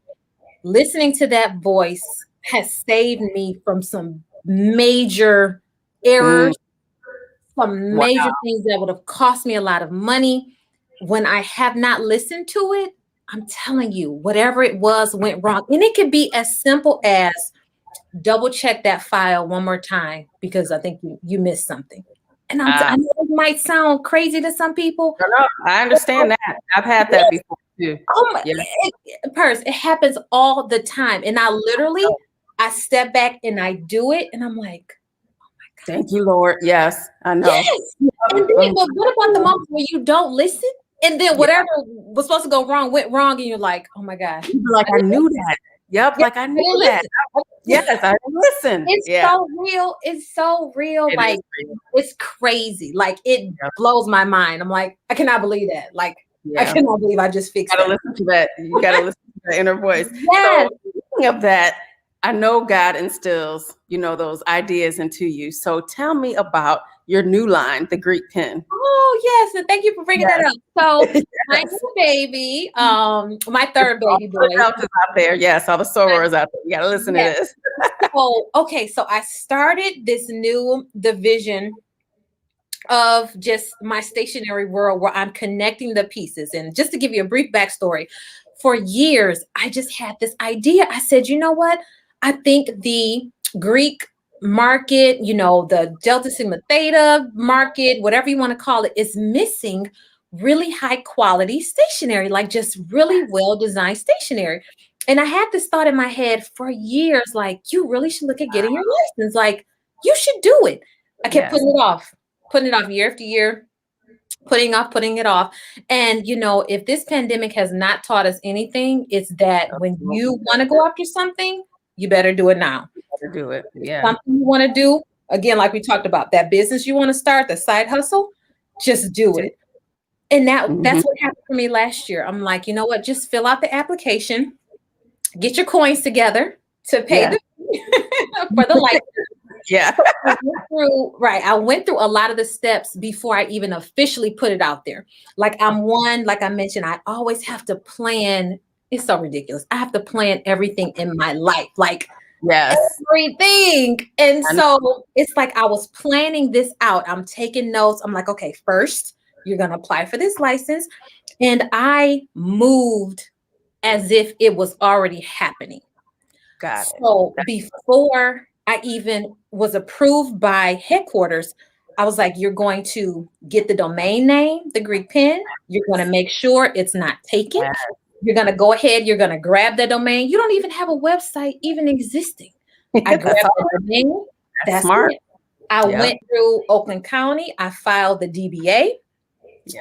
[SPEAKER 2] listening to that voice has saved me from some major errors, some major things that would have cost me a lot of money. When I have not listened to it, I'm telling you, whatever it was went wrong. And it could be as simple as double check that file one more time because I think you missed something. And I know it might sound crazy to some people.
[SPEAKER 1] No, I understand that. I've had that before too.
[SPEAKER 2] Oh my, it happens all the time. And I step back and I do it and I'm like, oh my God.
[SPEAKER 1] Thank you, Lord. Yes, I know.
[SPEAKER 2] Yes. And then, but what about the moment where you don't listen? And then whatever was supposed to go wrong went wrong, and you're like, oh my gosh.
[SPEAKER 1] Like I knew that. Yep, like I knew that. Yes, I listened.
[SPEAKER 2] It's so real. It's so real. Like it's crazy. Like it blows my mind. I'm like, I cannot believe that. Like I cannot believe I just fixed that.
[SPEAKER 1] Listen to that. You gotta listen to the inner voice.
[SPEAKER 2] Yes.
[SPEAKER 1] So speaking of that, I know God instills, those ideas into you. So tell me about your new line, the Greek pen.
[SPEAKER 2] Oh yes, and thank you for bringing that up. So my new baby, my third baby boy.
[SPEAKER 1] Out there, yes, all the sorors out there. You gotta listen to this.
[SPEAKER 2] So I started this new division of just my stationery world where I'm connecting the pieces. And just to give you a brief backstory, for years I just had this idea. I said, you know what? I think the Greek market, the Delta Sigma Theta market, whatever you want to call it, is missing really high quality stationery, like just really well designed stationery. And I had this thought in my head for years, like, you really should look at getting your license. Like, you should do it. I kept putting it off year after year, putting it off. And, if this pandemic has not taught us anything, it's that when you want to go after something, you better do it now.
[SPEAKER 1] Do it. Yeah.
[SPEAKER 2] Something you want to do, again, like we talked about, that business you want to start, the side hustle, just do it. And that's what happened for me last year. I'm like, you know what? Just fill out the application, get your coins together to pay for the license.
[SPEAKER 1] Yeah.
[SPEAKER 2] I went through a lot of the steps before I even officially put it out there. Like like I mentioned, I always have to plan. It's so ridiculous. I have to plan everything in my life. Like, everything. And so it's like I was planning this out. I'm taking notes. I'm like, okay, first you're going to apply for this license. And I moved as if it was already happening.
[SPEAKER 1] Got it.
[SPEAKER 2] So before I even was approved by headquarters, I was like, you're going to get the domain name, the Greek pen. You're going to make sure it's not taken. You're going to go ahead. You're going to grab the domain. You don't even have a website even existing. I grabbed the domain. That's smart. I went through Oakland County. I filed the DBA.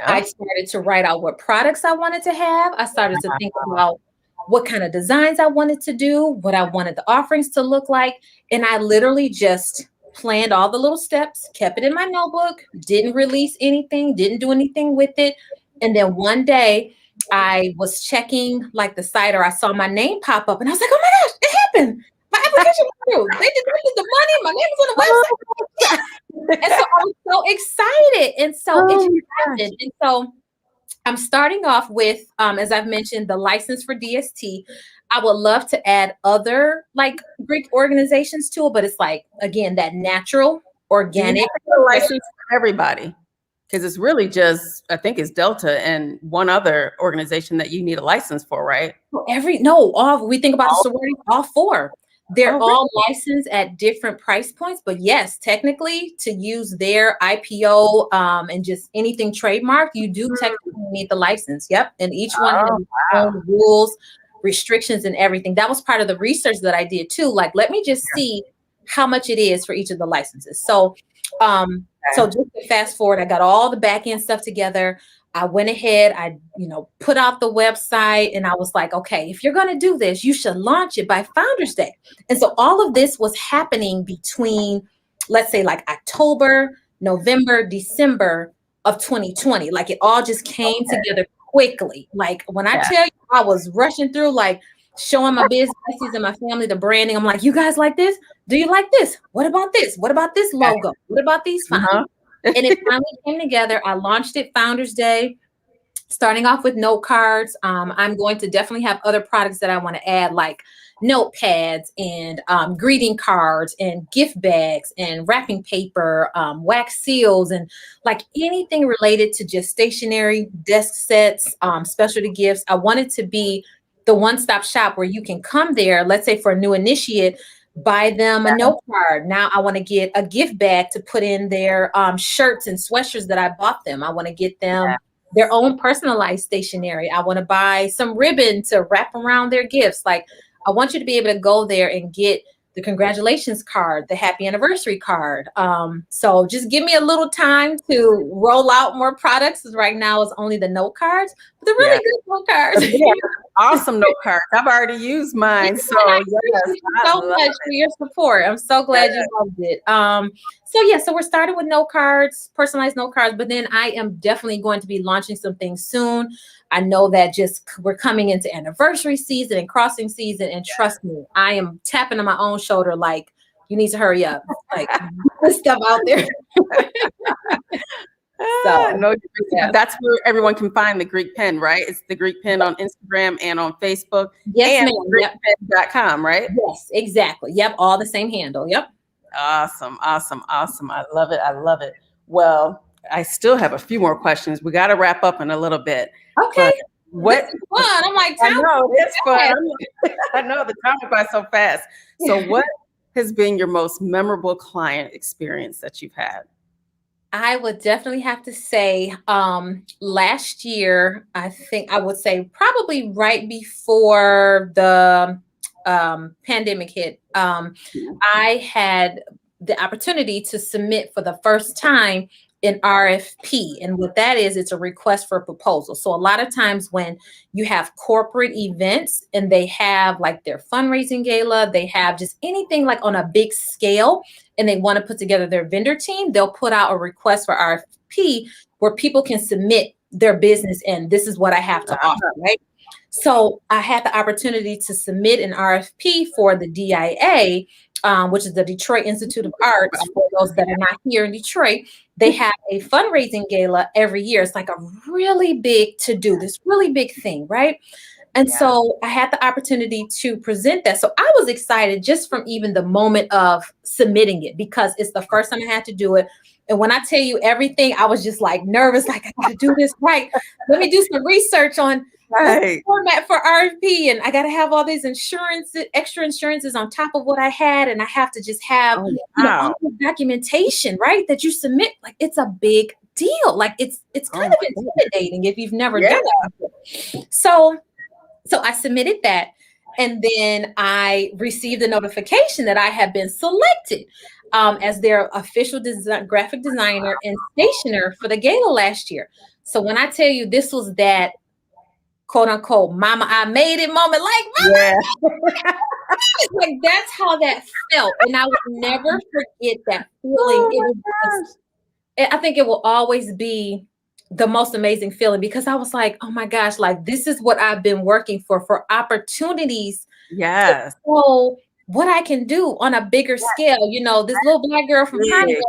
[SPEAKER 2] I started to write out what products I wanted to have. I started to think about what kind of designs I wanted to do, what I wanted the offerings to look like. And I literally just planned all the little steps, kept it in my notebook, didn't release anything, didn't do anything with it. And then one day, I was checking like the site, or I saw my name pop up and I was like, oh my gosh, it happened. My application went through. They deducted the money. My name was on the website. And so I was so excited. And so it just happened. And so I'm starting off with, as I've mentioned, the license for DST. I would love to add other like Greek organizations to it, but it's like, again, that natural, organic
[SPEAKER 1] license for everybody. Because it's really just, I think it's Delta and one other organization that you need a license for, right?
[SPEAKER 2] We think about the sorority, all four. They're all licensed at different price points, but yes, technically to use their IPO and just anything trademark, you do technically need the license. Yep. And each one has its own rules, restrictions, and everything. That was part of the research that I did too. Like, let me just see how much it is for each of the licenses. So just to fast forward, I got all the back end stuff together. I went ahead, I put out the website, and I was like, okay, if you're going to do this, you should launch it by Founders Day. And so all of this was happening between, let's say, like October, November, December of 2020. Like, it all just came together quickly. Like, when I tell you, I was rushing through, like, showing my business and my family the branding. I'm like, you guys like this? Do you like this? What about this? What about this logo? What about these fonts? And it finally came together. I launched it Founders Day, starting off with note cards. I'm going to definitely have other products that I want to add, like notepads and greeting cards and gift bags and wrapping paper, wax seals, and like anything related to just stationery, desk sets, specialty gifts. I want it to be the one-stop shop where you can come there, let's say for a new initiate, buy them a note card. Now I want to get a gift bag to put in their shirts and sweatshirts that I bought them. I want to get them their own personalized stationery. I want to buy some ribbon to wrap around their gifts. Like, I want you to be able to go there and get the congratulations card, the happy anniversary card. So just give me a little time to roll out more products. Because right now it's only the note cards, but they're really good note cards.
[SPEAKER 1] Awesome note cards. I've already used mine. So
[SPEAKER 2] thank you so much for your support. I'm so glad you loved it. So we're starting with note cards, personalized note cards, but then I am definitely going to be launching some things soon. I know that we're coming into anniversary season and crossing season, and trust me, I am tapping on my own shoulder like, you need to hurry up, like put stuff out there. So
[SPEAKER 1] that's where everyone can find the Greek pen, right? It's the Greek pen on Instagram and on Facebook.
[SPEAKER 2] Yes,
[SPEAKER 1] and GreekPen.com, right?
[SPEAKER 2] Yes, exactly. Yep, all the same handle. Yep.
[SPEAKER 1] Awesome. I love it. Well, I still have a few more questions. We got to wrap up in a little bit.
[SPEAKER 2] Okay.
[SPEAKER 1] What?
[SPEAKER 2] This is fun. I'm like,
[SPEAKER 1] I know it's fun. I know the time went by so fast. So, what has been your most memorable client experience that you've had?
[SPEAKER 2] I would definitely have to say last year, I think I would say probably right before the pandemic hit, I had the opportunity to submit for the first time an RFP. And what that is, it's a request for proposal. So a lot of times when you have corporate events and they have like their fundraising gala, they have just anything like on a big scale, and they want to put together their vendor team, they'll put out a request for RFP where people can submit their business and this is what I have to offer, right? So I had the opportunity to submit an RFP for the DIA, which is the Detroit Institute of Arts. For those that are not here in Detroit, they have a fundraising gala every year. It's like a really big to-do, this really big thing, right? And so I had the opportunity to present that. So I was excited just from even the moment of submitting it, because it's the first time I had to do it. And when I tell you everything, I was just like nervous, like I got to do this right. Let me do some research on the format for RFP, and I got to have all these extra insurances on top of what I had, and I have to just have all the documentation, right? That you submit. Like, it's a big deal. Like, it's kind of intimidating if you've never done it. So I submitted that, and then I received a notification that I had been selected as their official graphic designer and stationer for the gala last year. So when I tell you this was that quote unquote "mama, I made it" moment, like that's how that felt, and I would never forget that feeling. I think it will always be the most amazing feeling, because I was like, oh my gosh, like this is what I've been working for opportunities. To show what I can do on a bigger scale. You know, this little black girl from Congress,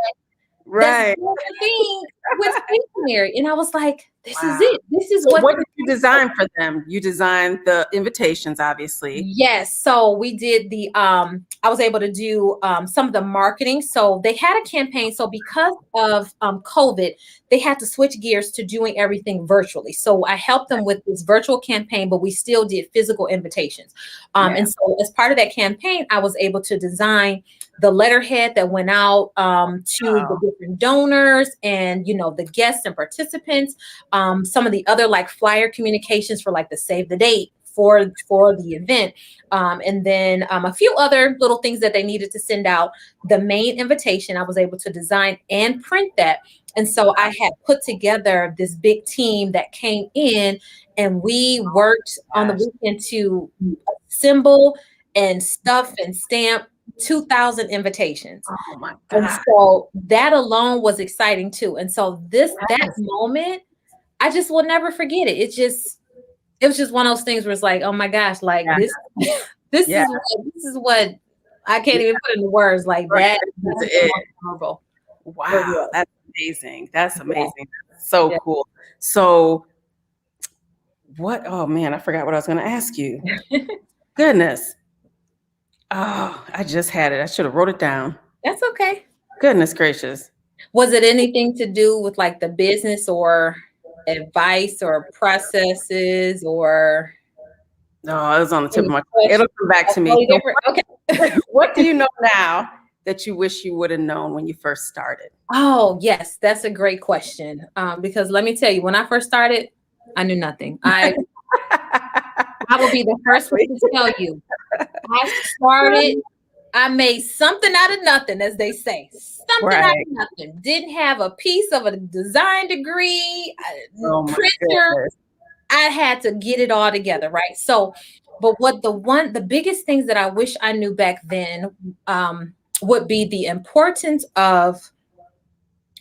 [SPEAKER 2] that's doing a thing with stationery. And I was like, this is it. This is
[SPEAKER 1] what did you design for them? You designed the invitations, obviously.
[SPEAKER 2] Yes. So we did I was able to do some of the marketing. So they had a campaign. So because of COVID, they had to switch gears to doing everything virtually. So I helped them with this virtual campaign, but we still did physical invitations. And so as part of that campaign, I was able to design the letterhead that went out to the different donors and, you know, the guests and participants, some of the other like flyer communications for like the save the date for the event. And then a few other little things that they needed to send out. The main invitation, I was able to design and print that. And so I had put together this big team that came in, and we worked on the weekend to assemble and stuff and stamp 2,000 invitations.
[SPEAKER 1] Oh my God.
[SPEAKER 2] And so that alone was exciting too. And so that moment, I just will never forget it. It was just one of those things where it's like, oh my gosh, like this is what I can't even put into words. Like that's it.
[SPEAKER 1] Wow, that's amazing. That's amazing. So cool. So what? Oh man, I forgot what I was going to ask you. Goodness. Oh, I just had it. I should have wrote it down.
[SPEAKER 2] That's okay.
[SPEAKER 1] Goodness gracious.
[SPEAKER 2] Was it anything to do with like the business or advice or processes or?
[SPEAKER 1] No, it was on the tip of my tongue. It'll come back to me.
[SPEAKER 2] Okay.
[SPEAKER 1] What do you know now that you wish you would have known when you first started?
[SPEAKER 2] Oh, yes, that's a great question. Because let me tell you, when I first started, I knew nothing. I will be the first one to tell you. I made something out of nothing, as they say. Something out of nothing. Didn't have a piece of a design degree, printer. I had to get it all together, right? So, but the biggest things that I wish I knew back then would be the importance of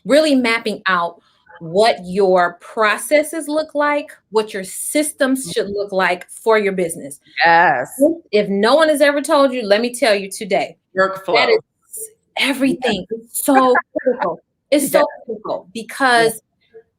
[SPEAKER 2] really mapping out what your processes look like, what your systems should look like for your business.
[SPEAKER 1] Yes.
[SPEAKER 2] If no one has ever told you, let me tell you today.
[SPEAKER 1] Workflow.
[SPEAKER 2] That is everything. Yes. It's so critical. It's so critical because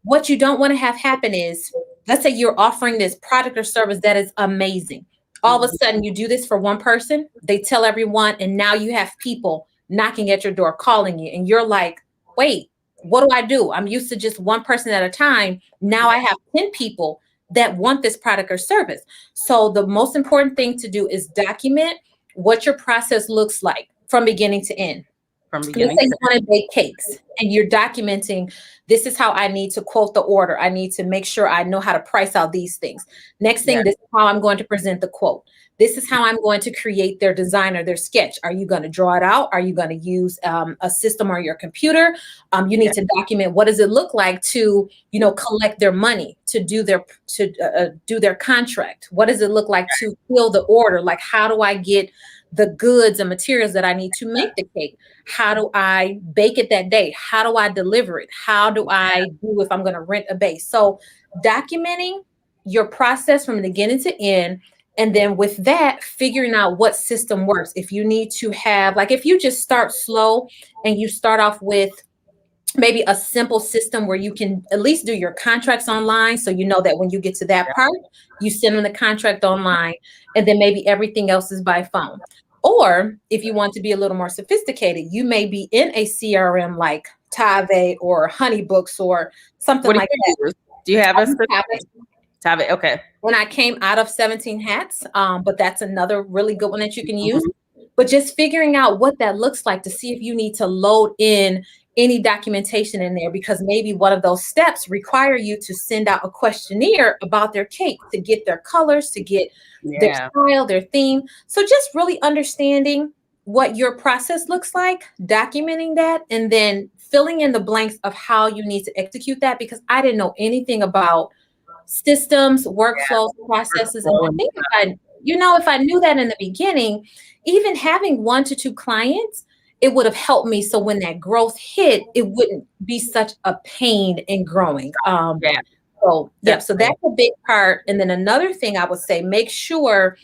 [SPEAKER 2] what you don't want to have happen is, let's say you're offering this product or service that is amazing. All of a sudden you do this for one person, they tell everyone, and now you have people knocking at your door, calling you, and you're like, wait, what do? I'm used to just one person at a time. Now I have 10 people that want this product or service. So the most important thing to do is document what your process looks like from beginning to end. Let's say you want to bake cakes and you're documenting, this is how I need to quote the order. I need to make sure I know how to price out these things. Next thing, this is how I'm going to present the quote. This is how I'm going to create their design or their sketch. Are you going to draw it out? Are you going to use a system on your computer? You need to document, what does it look like to, collect their money, to do their contract? What does it look like to fill the order? Like, how do I get the goods and materials that I need to make the cake? How do I bake it that day? How do I deliver it? How do I do if I'm going to rent a base? So documenting your process from the beginning to end. And then with that, figuring out what system works. If you need to have, like, if you just start slow and you start off with maybe a simple system where you can at least do your contracts online. So you know that when you get to that part, you send them the contract online, and then maybe everything else is by phone. Or if you want to be a little more sophisticated, you may be in a CRM like Tave or Honeybooks or something like that.
[SPEAKER 1] Do you have a Tave? Okay.
[SPEAKER 2] When I came out of 17 Hats, but that's another really good one that you can use. But just figuring out what that looks like to see if you need to load in any documentation in there, because maybe one of those steps require you to send out a questionnaire about their cake to get their colors, to get their style, their theme. So just really understanding what your process looks like, documenting that, and then filling in the blanks of how you need to execute that, because I didn't know anything about systems, workflows, processes. And I think if I knew that in the beginning, even having 1 to 2 clients, it would have helped me. So when that growth hit, it wouldn't be such a pain in growing. So that's a big part. And then another thing I would say, make sure,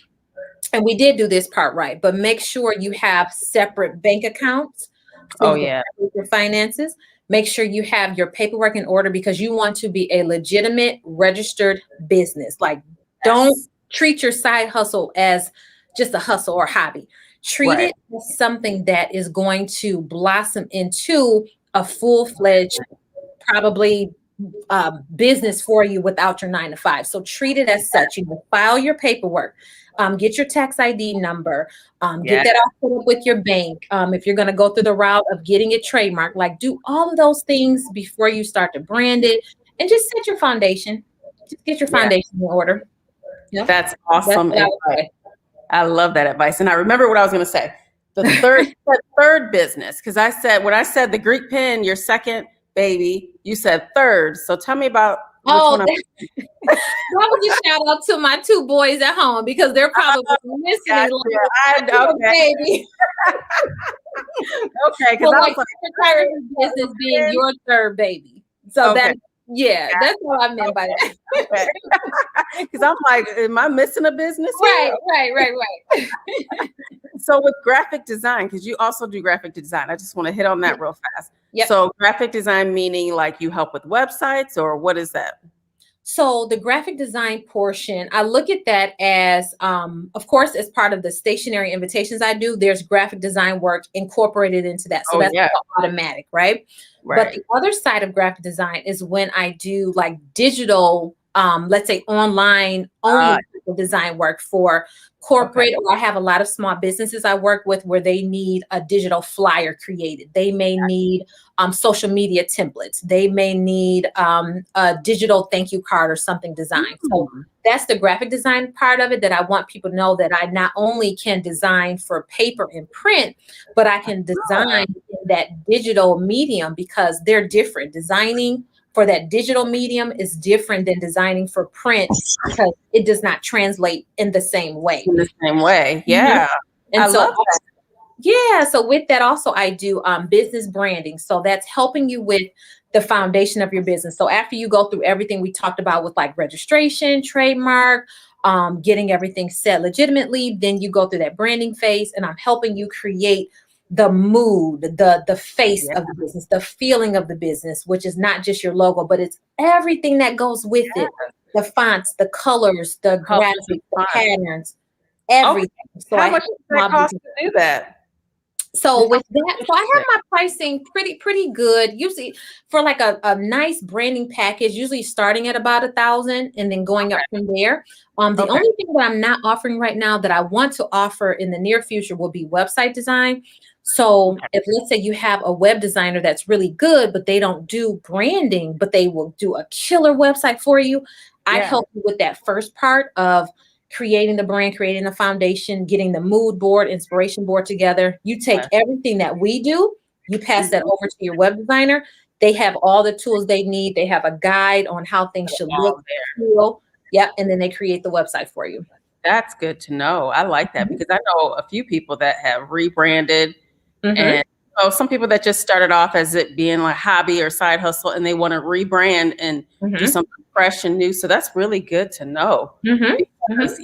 [SPEAKER 2] and we did do this part right, but make sure you have separate bank accounts. So your finances. Make sure you have your paperwork in order, because you want to be a legitimate registered business. Like, don't treat your side hustle as just a hustle or hobby. Treat it as something that is going to blossom into a full-fledged, probably business for you without your 9 to 5. So treat it as such. You file your paperwork, get your tax ID number, get that all set up with your bank. If you're going to go through the route of getting it trademarked, like, do all of those things before you start to brand it, and just set your foundation. Just get your foundation in order.
[SPEAKER 1] That's awesome. That's I love that advice. And I remember what I was going to say. The third business, because when I said the Greek pen, your second baby, you said third. So tell me about which one.
[SPEAKER 2] That was a shout out to my 2 boys at home, because they're probably listening. Baby.
[SPEAKER 1] Okay, because I was
[SPEAKER 2] like business being your third baby. So that's what I meant by that.
[SPEAKER 1] Because I'm like, am I missing a business?
[SPEAKER 2] Right.
[SPEAKER 1] So with graphic design, because you also do graphic design, I just want to hit on that real fast. So graphic design meaning like you help with websites, or what is that?
[SPEAKER 2] So the graphic design portion, I look at that as, of course, as part of the stationary invitations I do, there's graphic design work incorporated into that. So that's automatic, right? But the other side of graphic design is when I do like digital, let's say online only graphic design work for corporate, or I have a lot of small businesses I work with where they need a digital flyer created. They may need social media templates. They may need a digital thank you card or something designed. So that's the graphic design part of it, that I want people to know that I not only can design for paper and print, but I can design in that digital medium, because they're different. Designing for that digital medium is different than designing for print, because it does not translate in the same way.
[SPEAKER 1] In the same way. Yeah.
[SPEAKER 2] And
[SPEAKER 1] I
[SPEAKER 2] so
[SPEAKER 1] love that.
[SPEAKER 2] yeah, so with that also I do business branding. So that's helping you with the foundation of your business. So after you go through everything we talked about with like registration, trademark, getting everything set legitimately, then you go through that branding phase, and I'm helping you create the mood, the face of the business, the feeling of the business, which is not just your logo, but it's everything that goes with it. The fonts, the colors, the graphics, the patterns, everything. So
[SPEAKER 1] how much does that cost to do that?
[SPEAKER 2] So with that, so I have my pricing pretty good. Usually for like a nice branding package, usually starting at about $1,000 and then going up from there. The only thing that I'm not offering right now that I want to offer in the near future will be website design. So if, let's say, you have a web designer that's really good, but they don't do branding, but they will do a killer website for you, I help you with that first part of creating the brand, creating the foundation, getting the mood board, inspiration board together. You take everything that we do, you pass that over to your web designer. They have all the tools they need. They have a guide on how things should look, feel. Yep. And then they create the website for you.
[SPEAKER 1] That's good to know. I like that, because I know a few people that have rebranded, and some people that just started off as it being like hobby or side hustle, and they want to rebrand and do something fresh and new. So that's really good to know. Because,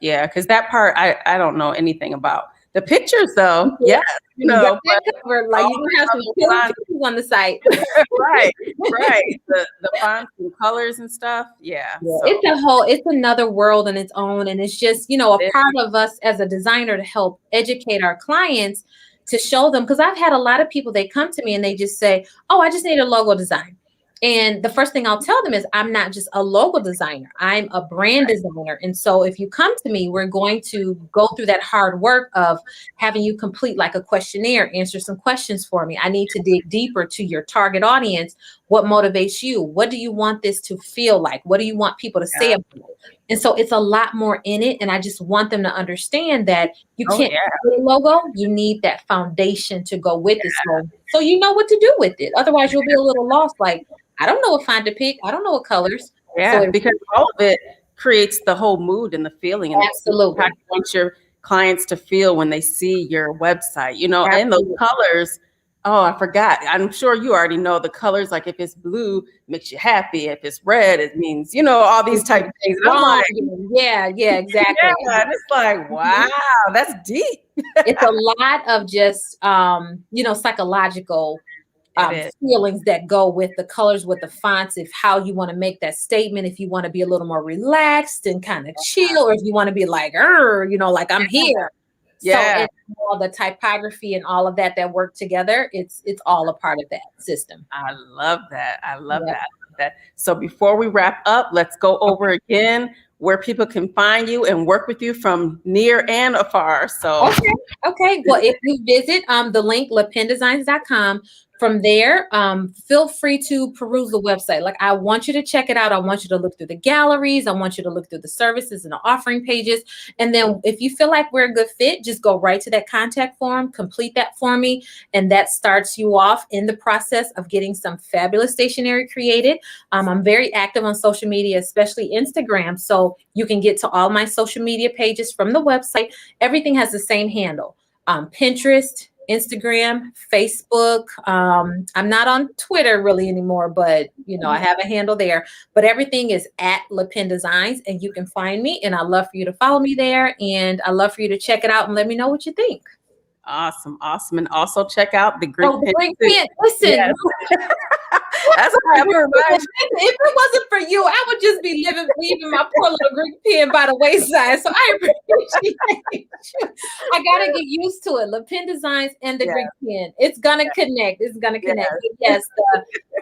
[SPEAKER 1] because that part I don't know anything about. The pictures though, you know,
[SPEAKER 2] like you can have some pictures on the site.
[SPEAKER 1] right. The fonts and colors and stuff. So.
[SPEAKER 2] It's another world in its own. And it's just, you know, a part of us as a designer to help educate our clients, to show them, because I've had a lot of people, they come to me and they just say, oh, I just need a logo design. And the first thing I'll tell them is, I'm not just a logo designer, I'm a brand designer. And so if you come to me, we're going to go through that hard work of having you complete like a questionnaire, answer some questions for me. I need to dig deeper to your target audience. What motivates you? What do you want this to feel like? What do you want people to say about it? And so it's a lot more in it. And I just want them to understand that you can't put a logo. You need that foundation to go with it. So you know what to do with it. Otherwise, you'll be a little lost. Like, I don't know what font to pick. I don't know what colors.
[SPEAKER 1] So because all of it creates the whole mood and the feeling. And
[SPEAKER 2] absolutely.
[SPEAKER 1] How you want your clients to feel when they see your website, you know, and those colors. Oh, I forgot. I'm sure you already know the colors. Like if it's blue, makes you happy. If it's red, it means, you know, all these type of things. And I'm like,
[SPEAKER 2] exactly.
[SPEAKER 1] And it's like, wow, that's deep.
[SPEAKER 2] It's a lot of just, you know, psychological feelings that go with the colors, with the fonts, if how you want to make that statement, if you want to be a little more relaxed and kind of chill, or if you want to be like, you know, like I'm here. So it's all the typography and all of that work together. It's all a part of that system.
[SPEAKER 1] I love that. I love that. So before we wrap up, let's go over again where people can find you and work with you from near and afar. So
[SPEAKER 2] okay. Well, if you visit the link lepindesigns.com, from there, feel free to peruse the website. Like, I want you to check it out. I want you to look through the galleries. I want you to look through the services and the offering pages. And then if you feel like we're a good fit, just go right to that contact form, complete that for me. And that starts you off in the process of getting some fabulous stationery created. I'm very active on social media, especially Instagram. So you can get to all my social media pages from the website. Everything has the same handle. Pinterest, Instagram, Facebook. I'm not on Twitter really anymore, but you know, I have a handle there. But everything is at Le Pen Designs, and you can find me. And I love for you to follow me there, and I love for you to check it out and let me know what you think. Awesome.
[SPEAKER 1] And also check out the Greek
[SPEAKER 2] pen. Listen.
[SPEAKER 1] Yes. That's what I remind you.
[SPEAKER 2] If it wasn't for you, I would just be leaving my poor little Greek pen by the wayside. So I appreciate you. I gotta get used to it. Le Pen Designs and the Greek pen. It's gonna connect. It's gonna connect. Yes,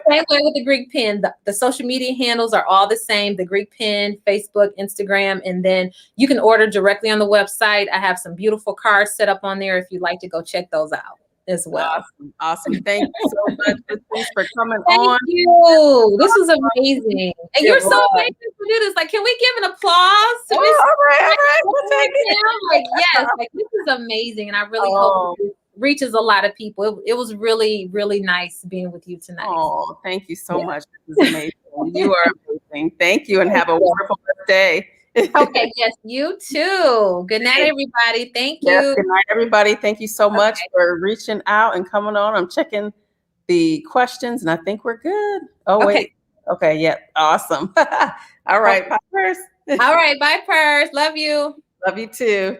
[SPEAKER 2] Same way with the Greek pen. The social media handles are all the same. The Greek pen, Facebook, Instagram, and then you can order directly on the website. I have some beautiful cards set up on there if you'd like to go check those out as well.
[SPEAKER 1] Awesome. Awesome. Thank you so much, Patrice, for coming
[SPEAKER 2] Thank
[SPEAKER 1] on.
[SPEAKER 2] you. This is amazing. And you're
[SPEAKER 1] It
[SPEAKER 2] so
[SPEAKER 1] was.
[SPEAKER 2] amazing to do this. Like, can we give an applause to Miss
[SPEAKER 1] Oh, all right. All right. We'll take it.
[SPEAKER 2] Kim? Like, yes, like this is amazing. And I really
[SPEAKER 1] Oh.
[SPEAKER 2] hope it reaches a lot of people. It was really, really nice being with you tonight.
[SPEAKER 1] Oh, thank you so much. This is amazing. You are amazing. Thank you and have a wonderful day.
[SPEAKER 2] Okay, yes, you too. Good night, everybody. Thank you.
[SPEAKER 1] Yes, good night, everybody. Thank you so much for reaching out and coming on. I'm checking the questions and I think we're good. Oh, wait. Okay, yeah. Awesome. All right. Bye, Purse.
[SPEAKER 2] All right. Bye, Purse. Love you.
[SPEAKER 1] Love you too.